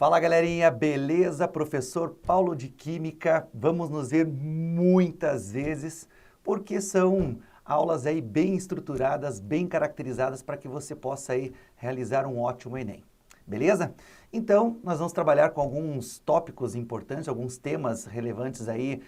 Fala galerinha, beleza? Professor Paulo de Química, vamos nos ver muitas vezes porque são aulas aí bem estruturadas, bem caracterizadas para que você possa aí realizar um ótimo Enem, beleza? Então, nós vamos trabalhar com alguns tópicos importantes, alguns temas relevantes aí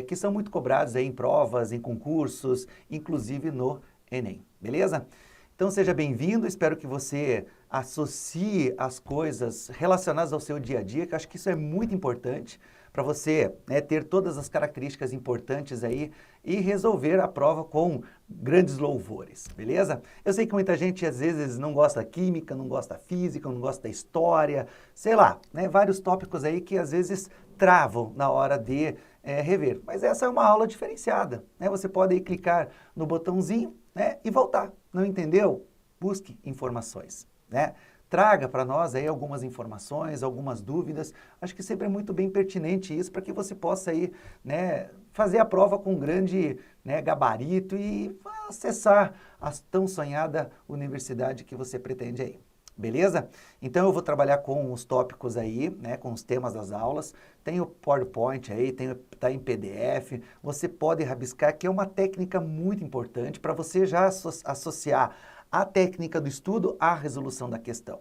que são muito cobrados aí em provas, em concursos, inclusive no Enem, beleza? Então seja bem-vindo, espero que você associe as coisas relacionadas ao seu dia a dia, que eu acho que isso é muito importante para você ter todas as características importantes aí e resolver a prova com grandes louvores, beleza? Eu sei que muita gente às vezes não gosta da química, não gosta da física, não gosta da história, sei lá, vários tópicos aí que às vezes travam na hora de rever. Mas essa é uma aula diferenciada, Você pode aí clicar no botãozinho e voltar. Não entendeu? Busque informações, Traga para nós aí algumas informações, algumas dúvidas. Acho que sempre é muito bem pertinente isso para que você possa aí, fazer a prova com grande gabarito e acessar a tão sonhada universidade que você pretende aí. Beleza? Então eu vou trabalhar com os tópicos aí, com os temas das aulas. Tem o PowerPoint aí, tá em PDF. Você pode rabiscar, que é uma técnica muito importante para você já associar a técnica do estudo à resolução da questão.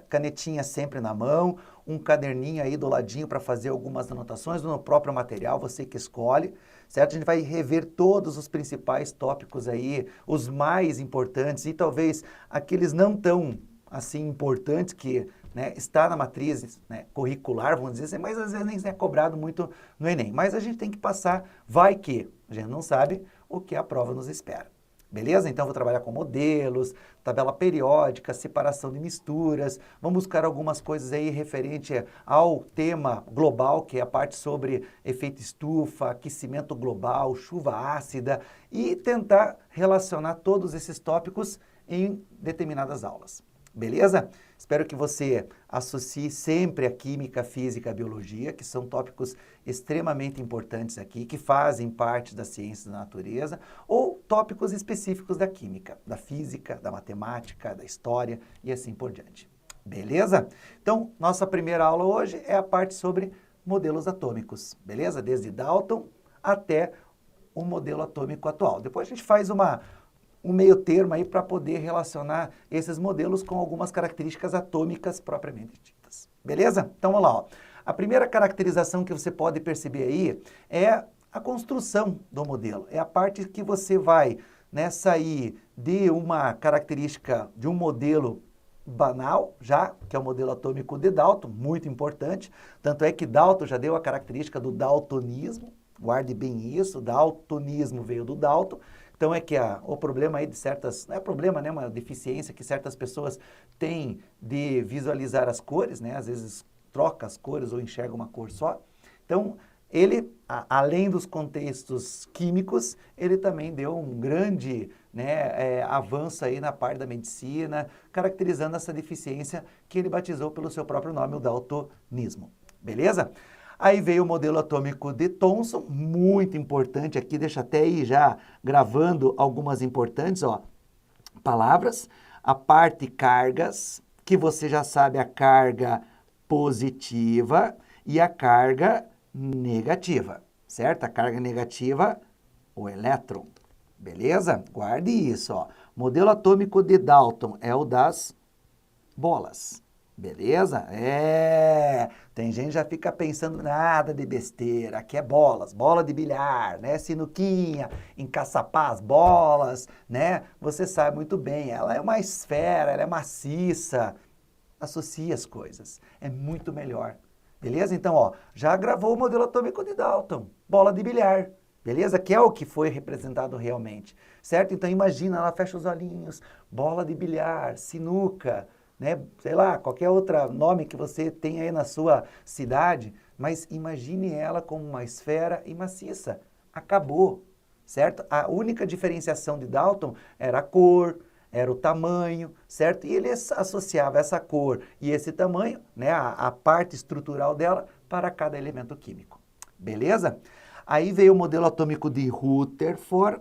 Canetinha sempre na mão, um caderninho aí do ladinho para fazer algumas anotações no próprio material, você que escolhe, certo? A gente vai rever todos os principais tópicos aí, os mais importantes e talvez aqueles não tão assim importantes que está na matriz curricular, vamos dizer assim, mas às vezes nem é cobrado muito no Enem. Mas a gente tem que passar, vai que a gente não sabe o que a prova nos espera. Beleza? Então, vou trabalhar com modelos, tabela periódica, separação de misturas, vamos buscar algumas coisas aí referente ao tema global, que é a parte sobre efeito estufa, aquecimento global, chuva ácida, e tentar relacionar todos esses tópicos em determinadas aulas. Beleza? Espero que você associe sempre a química, a física, a biologia, que são tópicos extremamente importantes aqui, que fazem parte das ciências da natureza, ou tópicos específicos da química, da física, da matemática, da história e assim por diante. Beleza? Então, nossa primeira aula hoje é a parte sobre modelos atômicos, beleza? Desde Dalton até o modelo atômico atual. Depois a gente faz um meio termo aí para poder relacionar esses modelos com algumas características atômicas propriamente ditas. Beleza? Então vamos lá. Ó. A primeira caracterização que você pode perceber aí é a construção do modelo. É a parte que você vai sair de uma característica de um modelo banal, já, que é o modelo atômico de Dalton, muito importante. Tanto é que Dalton já deu a característica do daltonismo. Guarde bem isso, daltonismo veio do Dalton. Então é que o problema aí de certas, não é problema, uma deficiência que certas pessoas têm de visualizar as cores, Às vezes troca as cores ou enxerga uma cor só. Então ele, além dos contextos químicos, ele também deu um grande avanço aí na parte da medicina, caracterizando essa deficiência que ele batizou pelo seu próprio nome, o daltonismo. Beleza? Aí veio o modelo atômico de Thomson, muito importante aqui, deixa até aí já gravando algumas importantes, palavras, a parte cargas, que você já sabe a carga positiva e a carga negativa, certo? A carga negativa, o elétron, beleza? Guarde isso, Modelo atômico de Dalton é o das bolas. Beleza? Tem gente que já fica pensando nada de besteira, aqui é bolas, bola de bilhar, sinuquinha, encaçapar as bolas, Você sabe muito bem, ela é uma esfera, ela é maciça, associa as coisas, é muito melhor. Beleza? Então, já gravou o modelo atômico de Dalton, bola de bilhar. Beleza? Que é o que foi representado realmente, certo? Então, imagina, ela fecha os olhinhos, bola de bilhar, sinuca, sei lá, qualquer outro nome que você tem aí na sua cidade, mas imagine ela como uma esfera e maciça. Acabou, certo? A única diferenciação de Dalton era a cor, era o tamanho, certo? E ele associava essa cor e esse tamanho, a parte estrutural dela para cada elemento químico. Beleza? Aí veio o modelo atômico de Rutherford,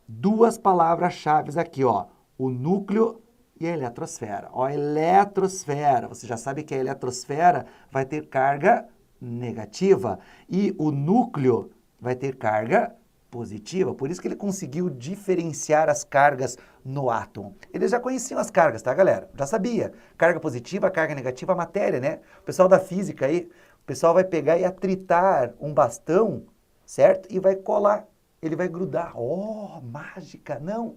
duas palavras-chave aqui, o núcleo e a eletrosfera. Ó, a eletrosfera, você já sabe que a eletrosfera vai ter carga negativa e o núcleo vai ter carga positiva. Por isso que ele conseguiu diferenciar as cargas no átomo. Eles já conheciam as cargas, tá, galera? Já sabia. Carga positiva, carga negativa, a matéria, né? O pessoal da física aí, o pessoal vai pegar e atritar um bastão, certo? E vai colar. Ele vai grudar. Oh, mágica! Não!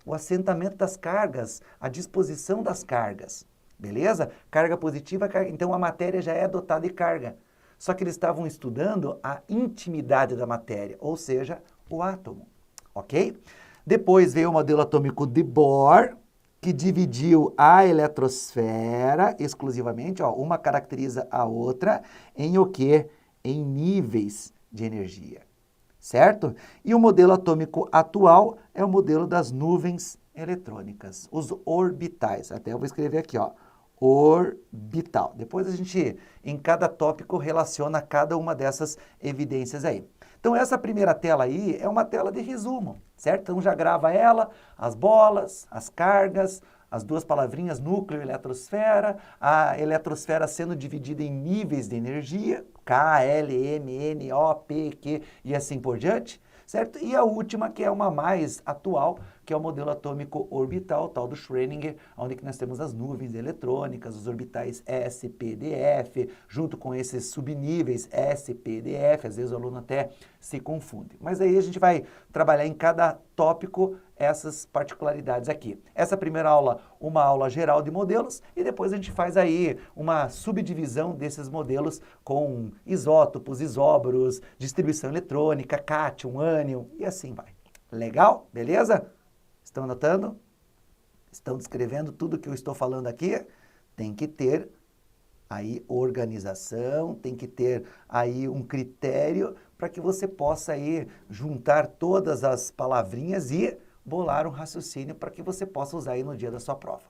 O assentamento das cargas, a disposição das cargas, beleza? Carga positiva, carga... então a matéria já é dotada de carga. Só que eles estavam estudando a intimidade da matéria, ou seja, o átomo, ok? Depois veio o modelo atômico de Bohr, que dividiu a eletrosfera exclusivamente, ó, uma caracteriza a outra, em o quê? Em níveis de energia. Certo? E o modelo atômico atual é o modelo das nuvens eletrônicas, os orbitais. Até eu vou escrever aqui, ó, orbital. Depois a gente, em cada tópico, relaciona cada uma dessas evidências aí. Então, essa primeira tela aí é uma tela de resumo, certo? Então, já grava ela, as bolas, as cargas, as duas palavrinhas núcleo e eletrosfera, a eletrosfera sendo dividida em níveis de energia, K, L, M, N, O, P, Q e assim por diante, certo? E a última, que é uma mais atual, que é o modelo atômico orbital, tal do Schrödinger, onde que nós temos as nuvens eletrônicas, os orbitais S, P, D, F, junto com esses subníveis S, P, D, F, às vezes o aluno até se confunde. Mas aí a gente vai trabalhar em cada tópico essas particularidades aqui. Essa primeira aula, uma aula geral de modelos, e depois a gente faz aí uma subdivisão desses modelos com isótopos, isóbaros, distribuição eletrônica, cátion, ânion, e assim vai. Legal? Beleza? Estão anotando? Estão descrevendo tudo que eu estou falando aqui? Tem que ter aí organização, tem que ter aí um critério para que você possa aí juntar todas as palavrinhas e bolar um raciocínio para que você possa usar aí no dia da sua prova.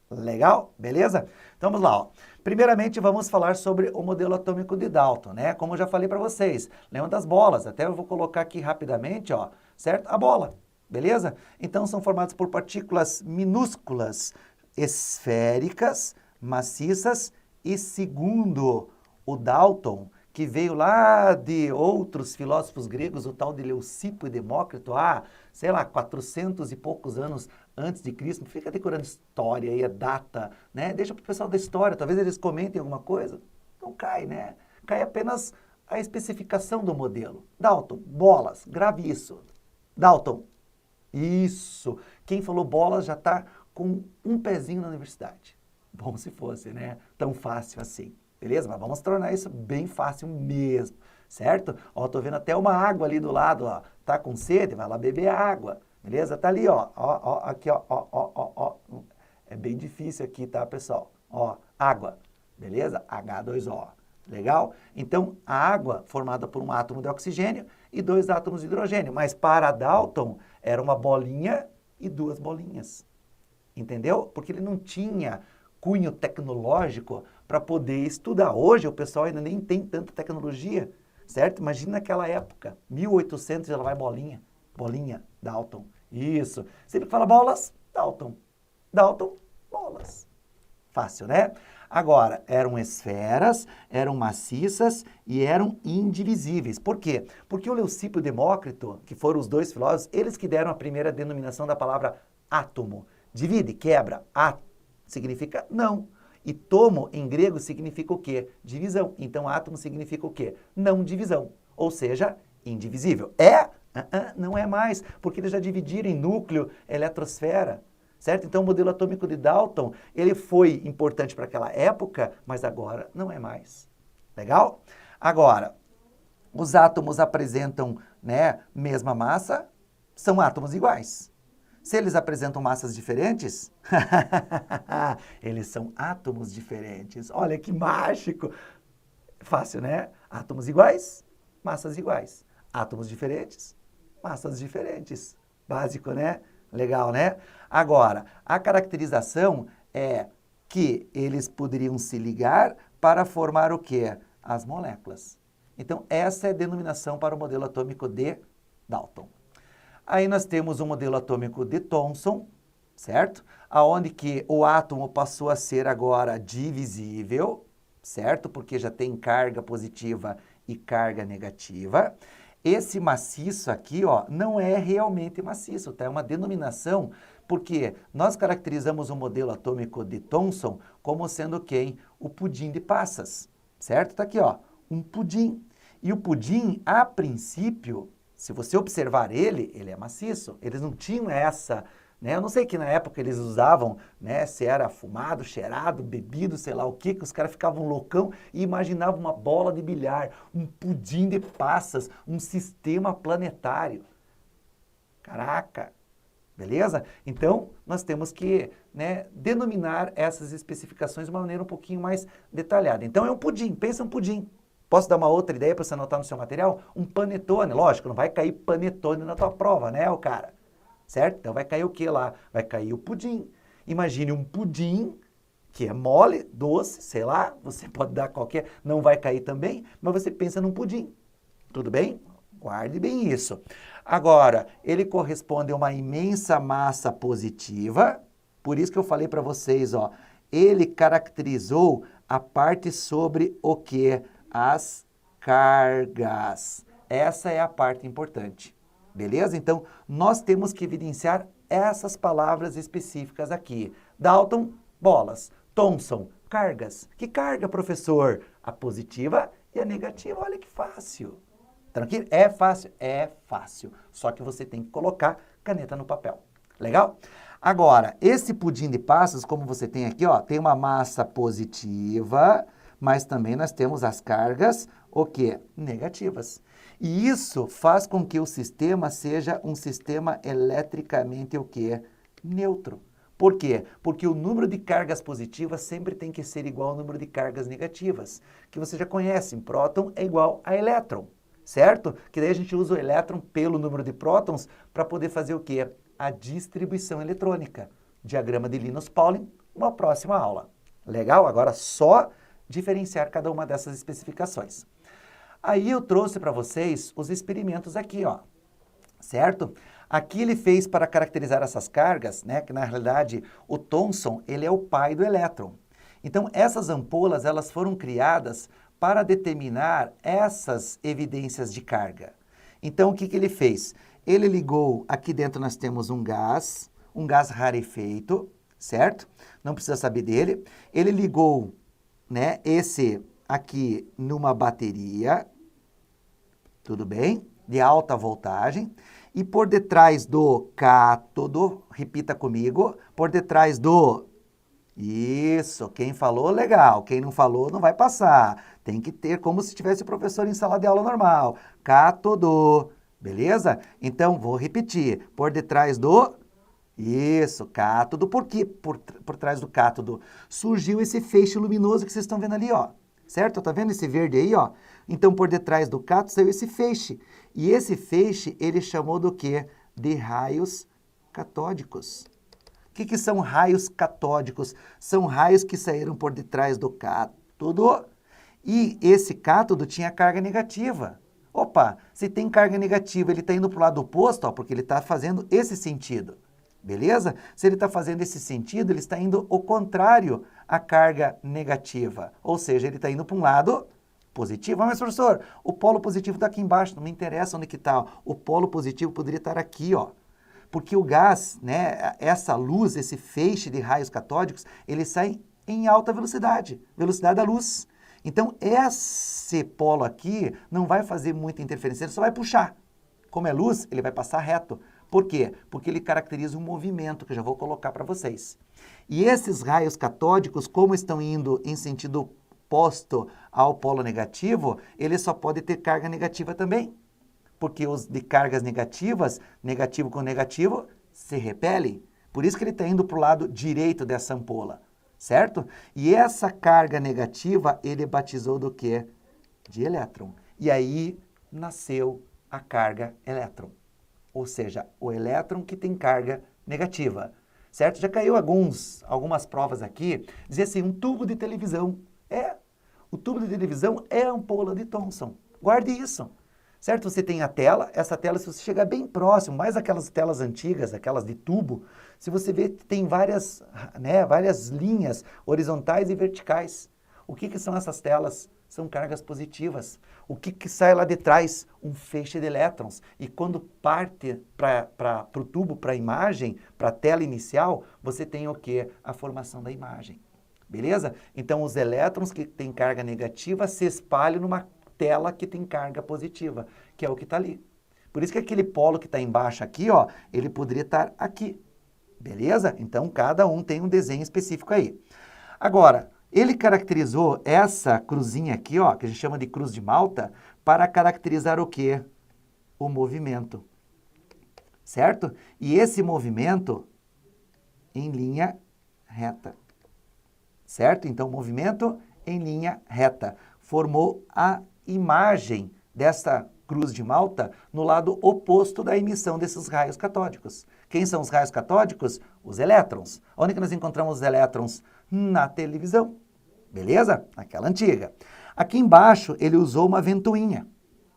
Legal? Beleza? Então vamos lá, ó. Primeiramente vamos falar sobre o modelo atômico de Dalton, né? Como eu já falei para vocês, lembra das bolas? Até eu vou colocar aqui rapidamente, ó, certo? A bola, beleza? Então são formados por partículas minúsculas, esféricas, maciças e segundo o Dalton, que veio lá de outros filósofos gregos, o tal de Leucipo e Demócrito, sei lá, 400 e poucos anos antes de Cristo, fica decorando história aí, a data, né? Deixa para o pessoal da história, talvez eles comentem alguma coisa. Não cai, né? Cai apenas a especificação do modelo. Dalton, bolas, grave isso. Dalton, isso. Quem falou bolas já está com um pezinho na universidade. Bom se fosse, né? Tão fácil assim. Beleza? Mas vamos tornar isso bem fácil mesmo, certo? Ó, tô vendo até uma água ali do lado, ó. Tá com sede? Vai lá beber água. Beleza? Tá ali, ó. Ó, aqui, ó. É bem difícil aqui, tá, pessoal? Ó, água. Beleza? H2O. Legal? Então, a água formada por um átomo de oxigênio e 2 átomos de hidrogênio. Mas para Dalton, era uma bolinha e 2 bolinhas. Entendeu? Porque ele não tinha cunho tecnológico para poder estudar. Hoje o pessoal ainda nem tem tanta tecnologia, certo? Imagina naquela época, 1800 ela vai bolinha, Dalton. Isso. Sempre fala bolas, Dalton. Dalton, bolas. Fácil, né? Agora, eram esferas, eram maciças e eram indivisíveis. Por quê? Porque o Leucipo e o Demócrito, que foram os 2 filósofos, eles que deram a primeira denominação da palavra átomo. Divide, quebra, significa não. E tomo, em grego, significa o quê? Divisão. Então, átomo significa o quê? Não divisão. Ou seja, indivisível. Não é mais, porque eles já dividiram em núcleo, eletrosfera. Certo? Então, o modelo atômico de Dalton, ele foi importante para aquela época, mas agora não é mais. Legal? Agora, os átomos apresentam, né, mesma massa, são átomos iguais. Se eles apresentam massas diferentes, eles são átomos diferentes. Olha que mágico! Fácil, né? Átomos iguais, massas iguais. Átomos diferentes, massas diferentes. Básico, né? Legal, né? Agora, a caracterização é que eles poderiam se ligar para formar o quê? As moléculas. Então, essa é a denominação para o modelo atômico de Dalton. Aí nós temos o modelo atômico de Thomson, certo? Aonde que o átomo passou a ser agora divisível, certo? Porque já tem carga positiva e carga negativa. Esse maciço aqui, ó, não é realmente maciço, tá? É uma denominação, porque nós caracterizamos o modelo atômico de Thomson como sendo quem? O pudim de passas, certo? Tá aqui, ó, um pudim. E o pudim, a princípio, se você observar ele é maciço. Eles não tinham essa, né? Eu não sei que na época eles usavam, né? Se era fumado, cheirado, bebido, sei lá o que os caras ficavam loucão e imaginavam uma bola de bilhar, um pudim de passas, um sistema planetário. Caraca! Beleza? Então, nós temos que, né, denominar essas especificações de uma maneira um pouquinho mais detalhada. Então, é um pudim, pensa um pudim. Posso dar uma outra ideia para você anotar no seu material? Um panetone, lógico, não vai cair panetone na tua prova, né, o cara? Certo? Então vai cair o que lá? Vai cair o pudim. Imagine um pudim que é mole, doce, sei lá, você pode dar qualquer, não vai cair também, mas você pensa num pudim. Tudo bem? Guarde bem isso. Agora, ele corresponde a uma imensa massa positiva, por isso que eu falei para vocês, ó, ele caracterizou a parte sobre o que? As cargas. Essa é a parte importante. Beleza? Então, nós temos que evidenciar essas palavras específicas aqui. Dalton, bolas. Thomson, cargas. Que carga, professor? A positiva e a negativa. Olha que fácil. Tranquilo? É fácil? É fácil. Só que você tem que colocar caneta no papel. Legal? Agora, esse pudim de passas, como você tem aqui, ó, tem uma massa positiva, mas também nós temos as cargas, o quê? Negativas. E isso faz com que o sistema seja um sistema eletricamente o quê? Neutro. Por quê? Porque o número de cargas positivas sempre tem que ser igual ao número de cargas negativas, que você já conhece, próton é igual a elétron, certo? Que daí a gente usa o elétron pelo número de prótons para poder fazer o quê? A distribuição eletrônica. Diagrama de Linus-Pauling, uma próxima aula. Legal? Agora só diferenciar cada uma dessas especificações. Aí eu trouxe para vocês os experimentos aqui, ó, certo? Aqui ele fez para caracterizar essas cargas, né, que na realidade o Thomson, ele é o pai do elétron. Então essas ampolas, elas foram criadas para determinar essas evidências de carga. Então o que que ele fez? Ele ligou, aqui dentro nós temos um gás rarefeito, certo? Não precisa saber dele. Ele ligou, né, esse aqui numa bateria, tudo bem? De alta voltagem. E por detrás do cátodo, repita comigo, por detrás do... Isso, quem falou, legal. Quem não falou, não vai passar. Tem que ter como se tivesse o professor em sala de aula normal. Cátodo, beleza? Então, vou repetir. Por detrás do... Isso, cátodo. Por quê? Por trás do cátodo surgiu esse feixe luminoso que vocês estão vendo ali, ó. Certo? Tá vendo esse verde aí, ó? Então, por detrás do cátodo saiu esse feixe. E esse feixe, ele chamou do quê? De raios catódicos. O que que são raios catódicos? São raios que saíram por detrás do cátodo. E esse cátodo tinha carga negativa. Opa, se tem carga negativa, ele está indo para o lado oposto, ó, porque ele está fazendo esse sentido. Beleza? Se ele está fazendo esse sentido, ele está indo ao contrário à carga negativa. Ou seja, ele está indo para um lado positivo. Mas, professor, o polo positivo está aqui embaixo, não me interessa onde que está. O polo positivo poderia estar aqui, ó. Porque o gás, né, essa luz, esse feixe de raios catódicos, ele sai em alta velocidade, velocidade da luz. Então, esse polo aqui não vai fazer muita interferência, ele só vai puxar. Como é luz, ele vai passar reto. Por quê? Porque ele caracteriza um movimento, que eu já vou colocar para vocês. E esses raios catódicos, como estão indo em sentido oposto ao polo negativo, ele só pode ter carga negativa também. Porque os de cargas negativas, negativo com negativo, se repelem. Por isso que ele está indo para o lado direito dessa ampola, certo? E essa carga negativa, ele batizou do quê? De elétron. E aí nasceu a carga elétron. Ou seja, o elétron que tem carga negativa, certo? Já caiu algumas provas aqui, dizia assim, um tubo de televisão. O tubo de televisão é a ampola de Thomson. Guarde isso. Certo? Você tem a tela, essa tela, se você chegar bem próximo, mais aquelas telas antigas, aquelas de tubo, Se você vê, tem várias, né, várias linhas horizontais e verticais. O que são essas telas? São cargas positivas. O que sai lá de trás? Um feixe de elétrons. E quando parte para o tubo, para a imagem, para a tela inicial, você tem o quê? A formação da imagem. Beleza? Então, os elétrons que têm carga negativa se espalham numa tela que tem carga positiva, que é o que está ali. Por isso que aquele polo que está embaixo aqui, ó, ele poderia estar aqui. Beleza? Então, cada um tem um desenho específico aí. Agora, ele caracterizou essa cruzinha aqui, ó, que a gente chama de cruz de Malta, para caracterizar o quê? O movimento. Certo? E esse movimento em linha reta. Certo? Então, movimento em linha reta. Formou a imagem dessa cruz de Malta no lado oposto da emissão desses raios catódicos. Quem são os raios catódicos? Os elétrons. Onde que nós encontramos os elétrons? Na televisão. Beleza? Aquela antiga. Aqui embaixo, ele usou uma ventoinha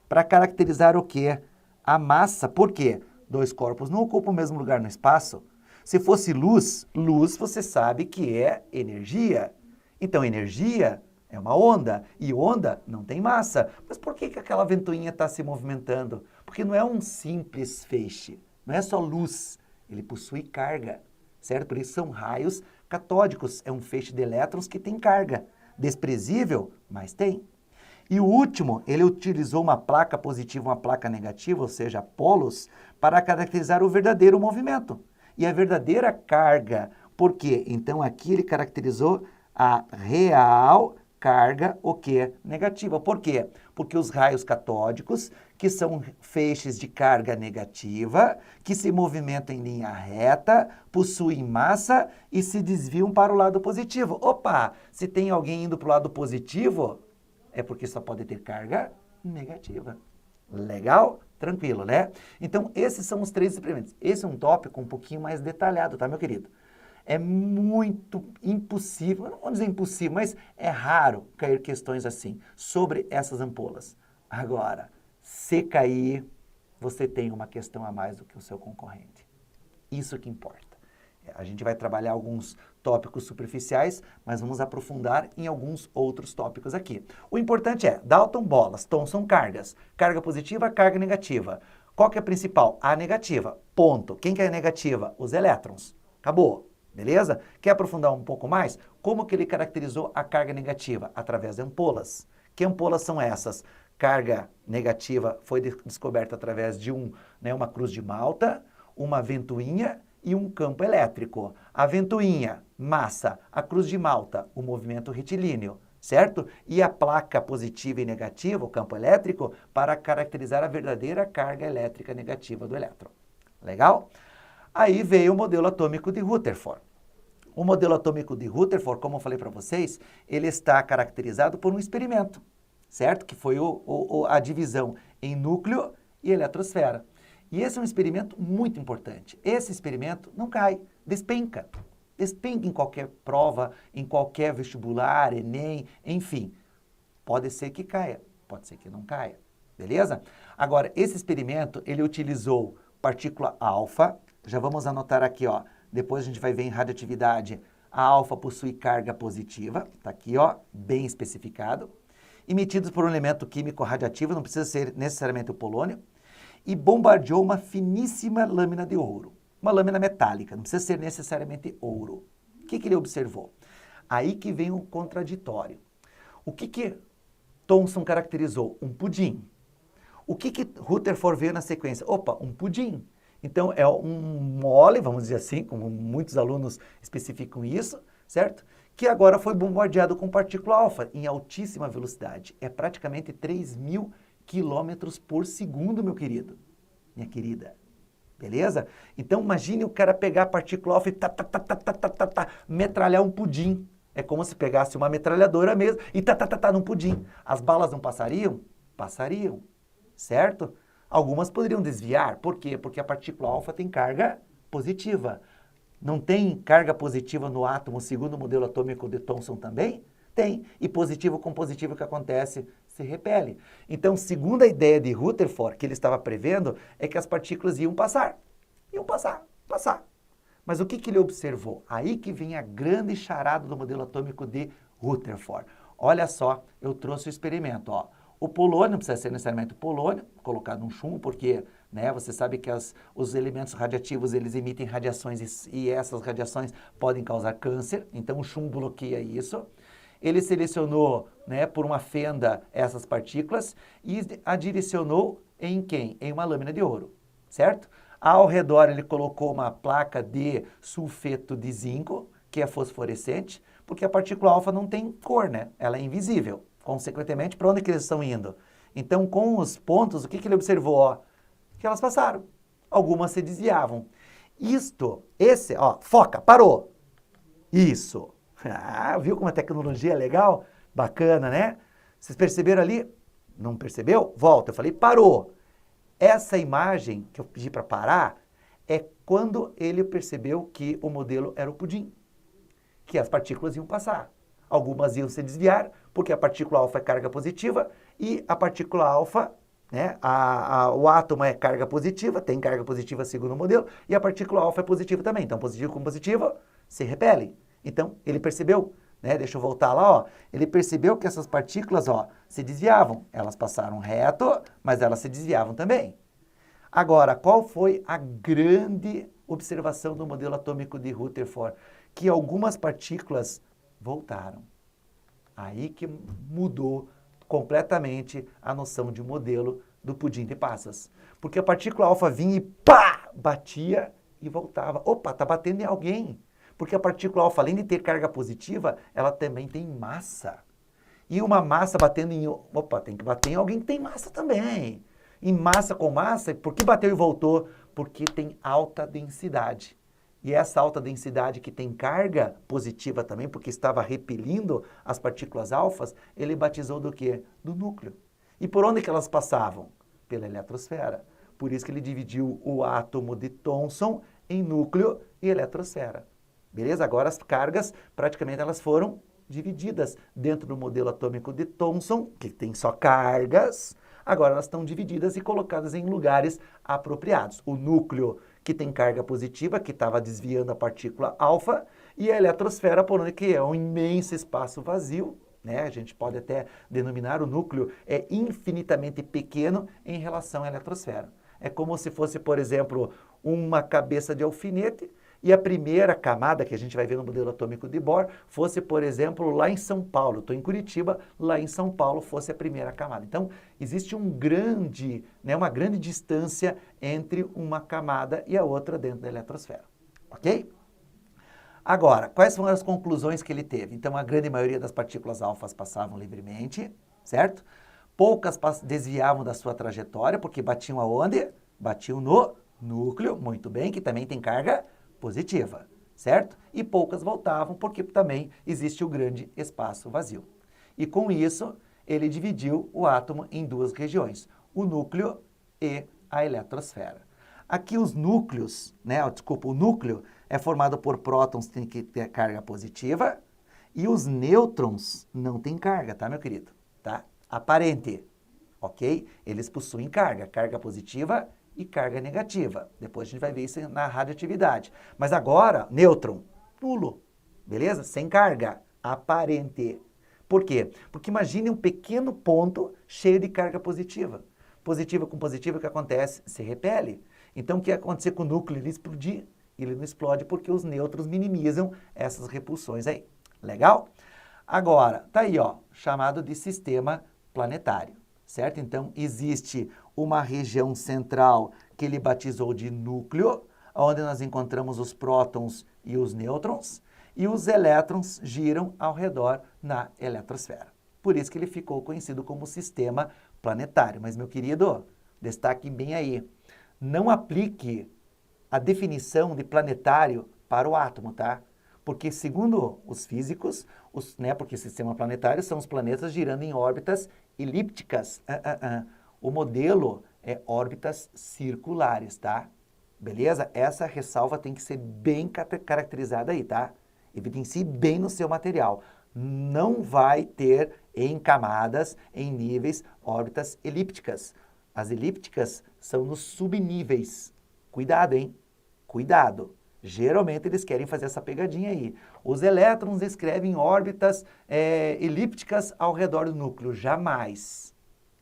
para caracterizar o quê? A massa. Por quê? Dois corpos não ocupam o mesmo lugar no espaço. Se fosse luz, luz você sabe que é energia. Então, energia é uma onda, e onda não tem massa. Mas por que aquela ventoinha está se movimentando? Porque não é um simples feixe, não é só luz, ele possui carga, certo? Por isso são raios catódicos, é um feixe de elétrons que tem carga. Desprezível, mas tem. E o último, ele utilizou uma placa positiva, uma placa negativa, ou seja, polos, para caracterizar o verdadeiro movimento. E a verdadeira carga, por quê? Então aqui ele caracterizou a real carga, o quê? Negativa. Por quê? Porque os raios catódicos, que são feixes de carga negativa, que se movimentam em linha reta, possuem massa e se desviam para o lado positivo. Opa! Se tem alguém indo para o lado positivo, é porque só pode ter carga negativa. Legal? Tranquilo, né? Então, esses são os 3 experimentos. Esse é um tópico um pouquinho mais detalhado, tá, meu querido? É muito impossível, não vou dizer impossível, mas é raro cair questões assim sobre essas ampolas. Agora, se cair, você tem uma questão a mais do que o seu concorrente. Isso que importa. A gente vai trabalhar alguns tópicos superficiais, mas vamos aprofundar em alguns outros tópicos aqui. O importante é Dalton bolas, Thomson cargas. Carga positiva, carga negativa. Qual que é a principal? A negativa. Ponto. Quem que é a negativa? Os elétrons. Acabou. Beleza? Quer aprofundar um pouco mais? Como que ele caracterizou a carga negativa? Através de ampolas. Que ampolas são essas? Carga negativa foi descoberta através de uma cruz de Malta, uma ventoinha e um campo elétrico. A ventoinha, massa, a cruz de Malta, o movimento retilíneo, certo? E a placa positiva e negativa, o campo elétrico, para caracterizar a verdadeira carga elétrica negativa do elétron. Legal? Aí veio o modelo atômico de Rutherford. O modelo atômico de Rutherford, como eu falei para vocês, ele está caracterizado por um experimento, certo? Que foi a divisão em núcleo e eletrosfera. E esse é um experimento muito importante. Esse experimento não cai, despenca. Despenca em qualquer prova, em qualquer vestibular, Enem, enfim. Pode ser que caia, pode ser que não caia, beleza? Agora, esse experimento, ele utilizou partícula alfa. Já vamos anotar aqui, ó. Depois a gente vai ver em radioatividade. A alfa possui carga positiva. Tá aqui, ó, bem especificado. Emitidos por um elemento químico radioativo, não precisa ser necessariamente o polônio. E bombardeou uma finíssima lâmina de ouro. Uma lâmina metálica, não precisa ser necessariamente ouro. O que ele observou? Aí que vem o contraditório. O que Thomson caracterizou? Um pudim. O que Rutherford veio na sequência? Opa, um pudim. Então, é um mole, vamos dizer assim, como muitos alunos especificam isso, certo? Que agora foi bombardeado com partícula alfa em altíssima velocidade. É praticamente 3.000 quilômetros por segundo, meu querido, minha querida. Beleza? Então, imagine o cara pegar a partícula alfa e metralhar um pudim. É como se pegasse uma metralhadora mesmo e num pudim. As balas não passariam? Passariam, certo? Algumas poderiam desviar. Por quê? Porque a partícula alfa tem carga positiva. Não tem carga positiva no átomo, segundo o modelo atômico de Thomson também? Tem. E positivo com positivo, o que acontece? Se repele. Então, segundo a ideia de Rutherford, que ele estava prevendo, é que as partículas iam passar. Iam passar. Mas o que que ele observou? Aí que vem a grande charada do modelo atômico de Rutherford. Olha só, eu trouxe o experimento, ó. O polônio, não precisa ser necessariamente o polônio, colocado num chumbo, porque, né, você sabe que os elementos radiativos, eles emitem radiações e essas radiações podem causar câncer, então o chumbo bloqueia isso. Ele selecionou, né, por uma fenda essas partículas e a direcionou em quem? Em uma lâmina de ouro, certo? Ao redor ele colocou uma placa de sulfeto de zinco, que é fosforescente, porque a partícula alfa não tem cor, né? Ela é invisível. Consequentemente, para onde que eles estão indo? Então, com os pontos, o que que ele observou? Ó, que elas passaram. Algumas se desviavam. Foca, parou. Isso. Ah, viu como a tecnologia é legal? Bacana, né? Vocês perceberam ali? Não percebeu? Volta. Eu falei, parou. Essa imagem que eu pedi para parar é quando ele percebeu que o modelo era o pudim, que as partículas iam passar. Algumas iam se desviar, porque a partícula alfa é carga positiva e a partícula alfa, né, o átomo é carga positiva, tem carga positiva segundo o modelo, e a partícula alfa é positiva também. Então, positivo com positivo se repelem. Então, ele percebeu, né, deixa eu voltar lá, ó, ele percebeu que essas partículas, ó, se desviavam. Elas passaram reto, mas elas se desviavam também. Agora, qual foi a grande observação do modelo atômico de Rutherford? Que algumas partículas voltaram. Aí que mudou completamente a noção de modelo do pudim de passas. Porque a partícula alfa vinha e pá, batia e voltava. Opa, tá batendo em alguém. Porque a partícula alfa, além de ter carga positiva, ela também tem massa. E uma massa batendo em... Opa, tem que bater em alguém que tem massa também. Em massa com massa, por que bateu e voltou? Porque tem alta densidade. E essa alta densidade que tem carga positiva também, porque estava repelindo as partículas alfas, ele batizou do quê? Do núcleo. E por onde que elas passavam? Pela eletrosfera. Por isso que ele dividiu o átomo de Thomson em núcleo e eletrosfera. Beleza? Agora as cargas, praticamente elas foram divididas dentro do modelo atômico de Thomson, que tem só cargas, agora elas estão divididas e colocadas em lugares apropriados. O núcleo, que tem carga positiva, que estava desviando a partícula alfa, e a eletrosfera, por onde que é um imenso espaço vazio, né? A gente pode até denominar o núcleo é infinitamente pequeno em relação à eletrosfera. É como se fosse, por exemplo, uma cabeça de alfinete, e a primeira camada que a gente vai ver no modelo atômico de Bohr fosse, por exemplo, lá em São Paulo. Estou em Curitiba, lá em São Paulo fosse a primeira camada. Então, existe uma grande distância entre uma camada e a outra dentro da eletrosfera. Ok? Agora, quais foram as conclusões que ele teve? Então, a grande maioria das partículas alfas passavam livremente, certo? Poucas desviavam da sua trajetória, porque batiam aonde? Batiam no núcleo, muito bem, que também tem carga positiva, certo? E poucas voltavam porque também existe o grande espaço vazio. E com isso, ele dividiu o átomo em duas regiões, o núcleo e a eletrosfera. Aqui os núcleos, o núcleo é formado por prótons que tem que ter carga positiva e os nêutrons não têm carga, tá, meu querido? Tá? Aparente, ok? Eles possuem carga positiva e carga negativa. Depois a gente vai ver isso na radioatividade. Mas agora, nêutron, nulo, beleza? Sem carga, aparente. Por quê? Porque imagine um pequeno ponto cheio de carga positiva. Positiva com positiva, o que acontece? Se repele. Então, o que ia acontecer com o núcleo? Ele explodir. Ele não explode porque os nêutrons minimizam essas repulsões aí. Legal? Agora, tá aí, ó, chamado de sistema planetário, certo? Então, existe uma região central que ele batizou de núcleo, onde nós encontramos os prótons e os nêutrons, e os elétrons giram ao redor na eletrosfera. Por isso que ele ficou conhecido como sistema planetário. Mas, meu querido, destaque bem aí, não aplique a definição de planetário para o átomo, tá? Porque, segundo os físicos, porque sistema planetário são os planetas girando em órbitas elípticas. O modelo é órbitas circulares, tá? Beleza? Essa ressalva tem que ser bem caracterizada aí, tá? Evidencie bem no seu material. Não vai ter em camadas, em níveis, órbitas elípticas. As elípticas são nos subníveis. Cuidado, hein? Cuidado. Geralmente eles querem fazer essa pegadinha aí. Os elétrons descrevem órbitas elípticas ao redor do núcleo. Jamais.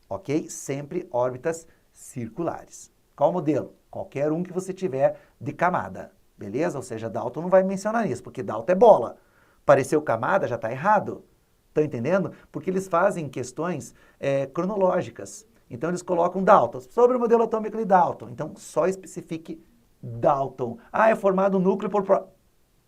Ok? Sempre órbitas circulares. Qual modelo? Qualquer um que você tiver de camada. Beleza? Ou seja, Dalton não vai mencionar isso, porque Dalton é bola. Pareceu camada, já está errado. Estão entendendo? Porque eles fazem questões cronológicas. Então eles colocam Dalton, sobre o modelo atômico de Dalton. Então só especifique Dalton. Ah, é formado núcleo por próton.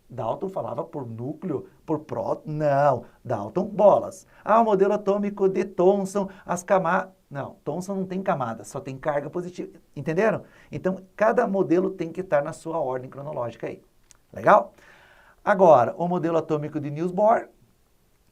Dalton falava por núcleo, por próton. Não, Dalton, bolas. Ah, o modelo atômico de Thomson, as camadas. Não, Thomson não tem camada, só tem carga positiva. Entenderam? Então, cada modelo tem que estar na sua ordem cronológica aí. Legal? Agora, o modelo atômico de Niels Bohr.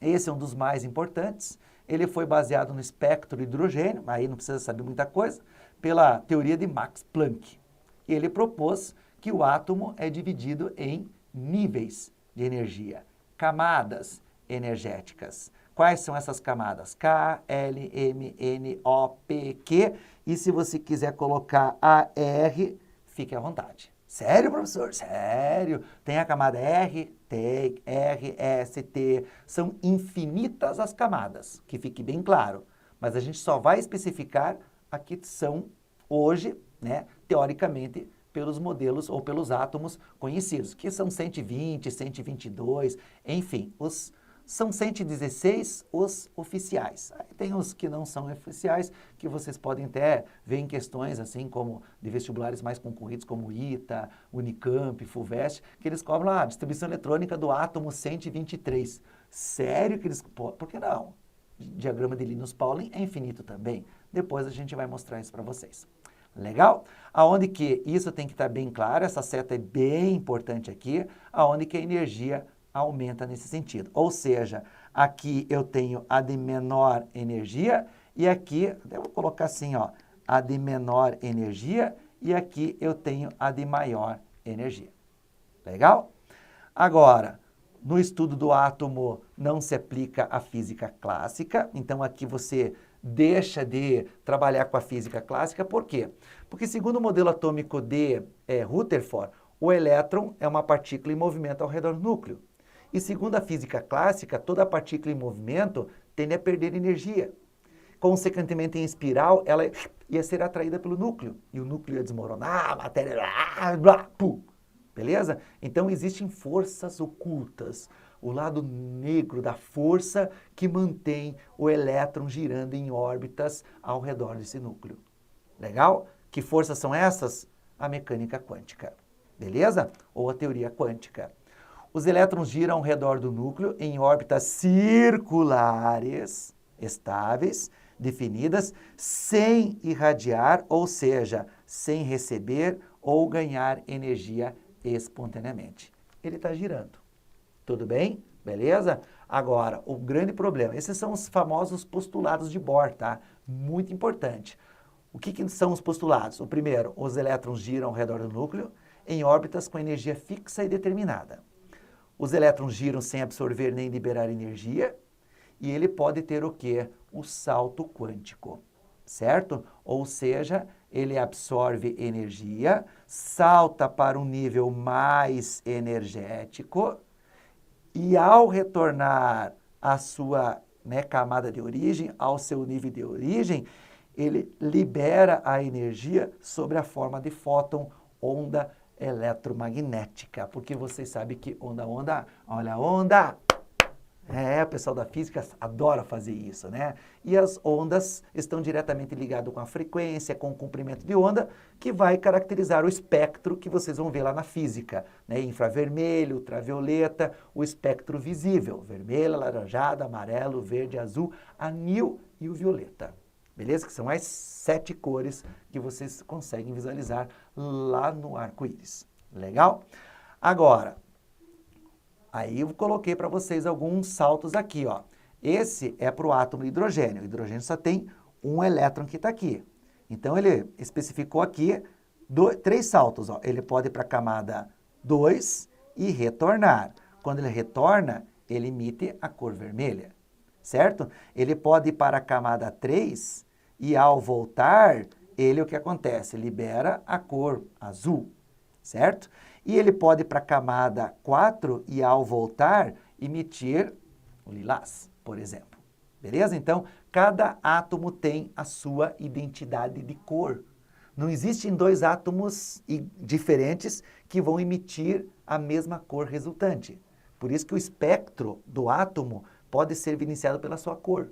Esse é um dos mais importantes. Ele foi baseado no espectro de hidrogênio, aí não precisa saber muita coisa, pela teoria de Max Planck. Ele propôs que o átomo é dividido em níveis de energia, camadas energéticas. Quais são essas camadas? K, L, M, N, O, P, Q. E se você quiser colocar a R, fique à vontade. Sério, professor? Sério? Tem a camada R? Tem. R, S, T. São infinitas as camadas, que fique bem claro. Mas a gente só vai especificar a que são hoje, né, teoricamente, pelos modelos ou pelos átomos conhecidos, que são 120, 122, enfim, são 116 os oficiais. Aí tem os que não são oficiais, que vocês podem até ver em questões assim como de vestibulares mais concorridos, como ITA, Unicamp, FUVEST, que eles cobram a distribuição eletrônica do átomo 123. Sério que eles... Por que não? Diagrama de Linus-Pauling é infinito também. Depois a gente vai mostrar isso para vocês. Legal? Aonde que isso tem que estar bem claro, essa seta é bem importante aqui, aonde que a energia aumenta nesse sentido. Ou seja, aqui eu tenho a de menor energia e aqui, eu vou colocar assim, ó, a de menor energia e aqui eu tenho a de maior energia. Legal? Agora, no estudo do átomo não se aplica a física clássica, então aqui você deixa de trabalhar com a física clássica, por quê? Porque segundo o modelo atômico de Rutherford, o elétron é uma partícula em movimento ao redor do núcleo. E segundo a física clássica, toda partícula em movimento tende a perder energia. Consequentemente, em espiral, ela ia ser atraída pelo núcleo. E o núcleo ia desmoronar, a matéria... Beleza? Então, existem forças ocultas. O lado negro da força que mantém o elétron girando em órbitas ao redor desse núcleo. Legal? Que forças são essas? A mecânica quântica. Beleza? Ou a teoria quântica. Os elétrons giram ao redor do núcleo em órbitas circulares, estáveis, definidas, sem irradiar, ou seja, sem receber ou ganhar energia espontaneamente. Ele está girando. Tudo bem? Beleza? Agora, o grande problema, esses são os famosos postulados de Bohr, tá? Muito importante. O que são os postulados? O primeiro, os elétrons giram ao redor do núcleo em órbitas com energia fixa e determinada. Os elétrons giram sem absorver nem liberar energia e ele pode ter o quê? O salto quântico, certo? Ou seja, ele absorve energia, salta para um nível mais energético e ao retornar à sua camada de origem, ao seu nível de origem, ele libera a energia sob a forma de fóton, onda eletromagnética, porque vocês sabem que onda, olha a onda. O pessoal da física adora fazer isso, né? E as ondas estão diretamente ligadas com a frequência, com o comprimento de onda, que vai caracterizar o espectro que vocês vão ver lá na física, né? Infravermelho, ultravioleta, o espectro visível, vermelho, alaranjado, amarelo, verde, azul, anil e o violeta. Beleza? Que são as 7 cores que vocês conseguem visualizar lá no arco-íris. Legal? Agora, aí eu coloquei para vocês alguns saltos aqui, ó. Esse é para o átomo de hidrogênio. O hidrogênio só tem um elétron que está aqui. Então, ele especificou aqui 3 saltos, ó. Ele pode ir para a camada 2 e retornar. Quando ele retorna, ele emite a cor vermelha. Certo? Ele pode ir para a camada 3 e ao voltar, o que acontece? Libera a cor azul, certo? E ele pode ir para a camada 4 e, ao voltar, emitir o lilás, por exemplo. Beleza? Então, cada átomo tem a sua identidade de cor. Não existem dois átomos diferentes que vão emitir a mesma cor resultante. Por isso que o espectro do átomo pode ser evidenciado pela sua cor.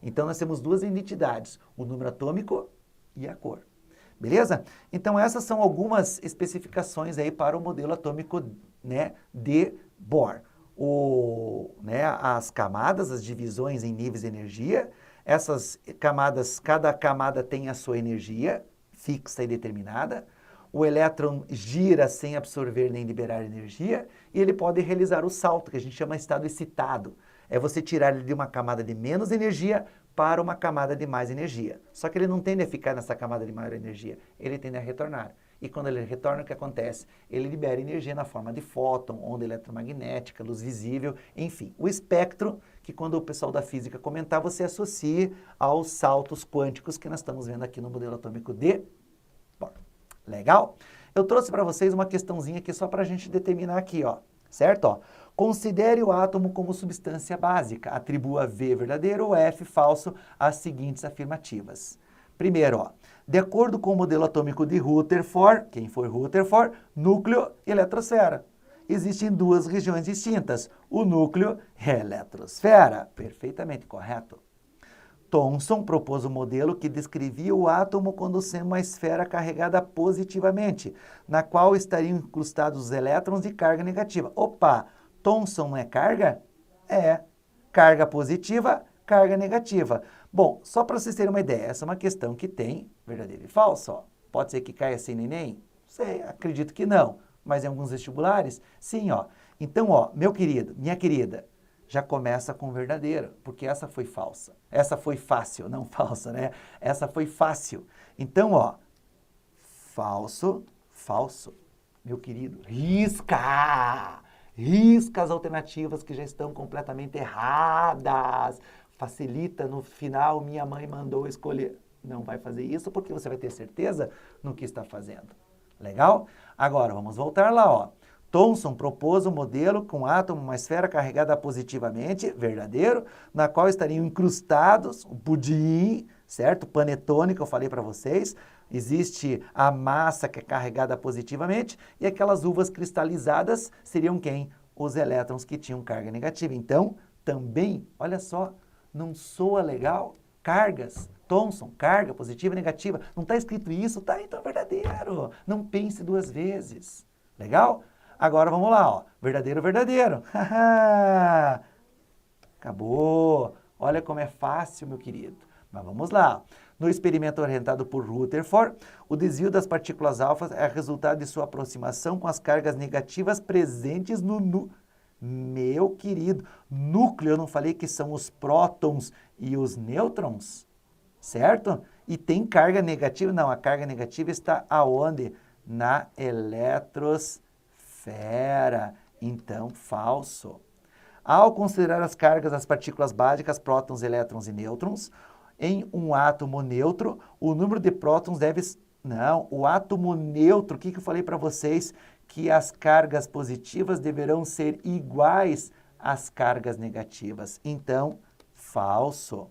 Então, nós temos duas identidades, o número atômico e a cor. Beleza? Então, essas são algumas especificações aí para o modelo atômico, né, de Bohr. As camadas, as divisões em níveis de energia, essas camadas, cada camada tem a sua energia fixa e determinada, o elétron gira sem absorver nem liberar energia e ele pode realizar o salto, que a gente chama de estado excitado. É você tirar ele de uma camada de menos energia para uma camada de mais energia. Só que ele não tende a ficar nessa camada de maior energia, ele tende a retornar. E quando ele retorna, o que acontece? Ele libera energia na forma de fóton, onda eletromagnética, luz visível, enfim. O espectro, que quando o pessoal da física comentar, você associa aos saltos quânticos que nós estamos vendo aqui no modelo atômico de Bohr. Legal? Eu trouxe para vocês uma questãozinha aqui só para a gente determinar aqui, ó. Certo? Ó. Considere o átomo como substância básica. Atribua V verdadeiro ou F falso às seguintes afirmativas. Primeiro, ó, de acordo com o modelo atômico de Rutherford, quem foi Rutherford? Núcleo e eletrosfera. Existem duas regiões distintas, o núcleo e a eletrosfera. Perfeitamente correto. Thomson propôs um modelo que descrevia o átomo quando sendo uma esfera carregada positivamente, na qual estariam incrustados os elétrons de carga negativa. Opa, Thomson não é carga? É. Carga positiva, carga negativa. Bom, só para vocês terem uma ideia, essa é uma questão que tem verdadeiro e falso. Ó. Pode ser que caia sem neném? Sei, acredito que não. Mas em alguns vestibulares, sim, ó. Então, ó, meu querido, minha querida, já começa com verdadeiro, porque essa foi falsa. Essa foi fácil, não falsa, né? Essa foi fácil. Então, ó, falso, falso. Meu querido, risca! Risca as alternativas que já estão completamente erradas. Facilita, no final, minha mãe mandou escolher. Não vai fazer isso porque você vai ter certeza no que está fazendo. Legal? Agora, vamos voltar lá, ó. Thomson propôs um modelo com átomo, uma esfera carregada positivamente, verdadeiro, na qual estariam incrustados o pudim, certo? Panetone, que eu falei para vocês. Existe a massa que é carregada positivamente e aquelas uvas cristalizadas seriam quem? Os elétrons que tinham carga negativa. Então, também, olha só, não soa legal? Cargas, Thomson, carga positiva e negativa. Não está escrito isso? Tá, então é verdadeiro. Não pense duas vezes. Legal? Agora vamos lá, ó. Verdadeiro, verdadeiro. Acabou. Olha como é fácil, meu querido. Mas vamos lá. No experimento orientado por Rutherford, o desvio das partículas alfas é resultado de sua aproximação com as cargas negativas presentes no Meu querido, núcleo, eu não falei que são os prótons e os nêutrons? Certo? E tem carga negativa? Não, a carga negativa está aonde? Na eletrosfera. Então, falso. Ao considerar as cargas das partículas básicas, prótons, elétrons e nêutrons, em um átomo neutro, o número de prótons deve... Não, o átomo neutro, o que eu falei para vocês? Que as cargas positivas deverão ser iguais às cargas negativas. Então, falso.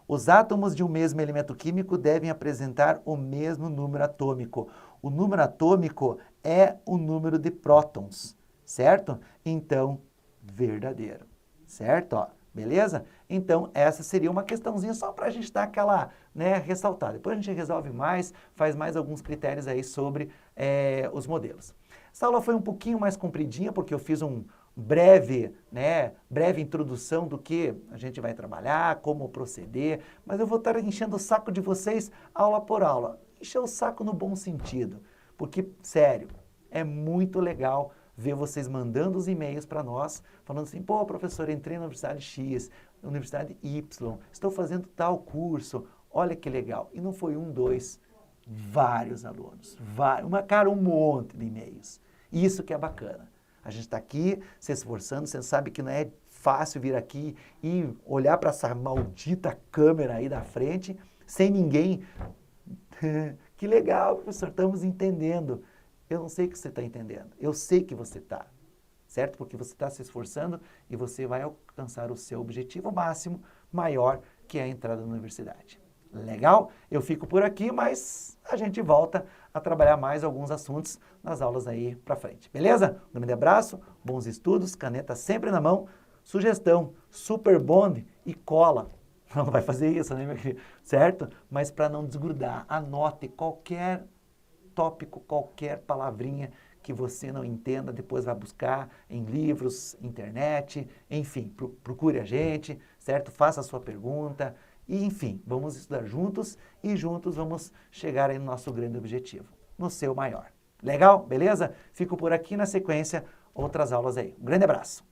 Os átomos de um mesmo elemento químico devem apresentar o mesmo número atômico. O número atômico é o número de prótons, certo? Então, verdadeiro, certo? Ó, beleza? Então, essa seria uma questãozinha só para a gente dar aquela, né, ressaltada. Depois a gente resolve mais, faz mais alguns critérios aí sobre os modelos. Essa aula foi um pouquinho mais compridinha, porque eu fiz um breve introdução do que a gente vai trabalhar, como proceder, mas eu vou estar enchendo o saco de vocês aula por aula. Encher o saco no bom sentido, porque, sério, é muito legal ver vocês mandando os e-mails para nós, falando assim, pô, professor, entrei na Universidade X, na Universidade Y, estou fazendo tal curso, olha que legal. E não foi um, dois, vários alunos, um monte de e-mails. Isso que é bacana. A gente está aqui se esforçando, você sabe que não é fácil vir aqui e olhar para essa maldita câmera aí da frente, sem ninguém. Que legal, professor, estamos entendendo. Eu não sei que você está entendendo, eu sei que você está, certo? Porque você está se esforçando e você vai alcançar o seu objetivo máximo, maior, que é a entrada na universidade. Legal? Eu fico por aqui, mas a gente volta a trabalhar mais alguns assuntos nas aulas aí pra frente. Beleza? Um grande abraço, bons estudos, caneta sempre na mão. Sugestão, super bond e cola. Não vai fazer isso, né, meu querido? Certo? Mas para não desgrudar, anote qualquer tópico, qualquer palavrinha que você não entenda, depois vai buscar em livros, internet, enfim, procure a gente, certo? Faça a sua pergunta e, enfim, vamos estudar juntos e juntos vamos chegar aí no nosso grande objetivo, no seu maior. Legal? Beleza? Fico por aqui na sequência, outras aulas aí. Um grande abraço!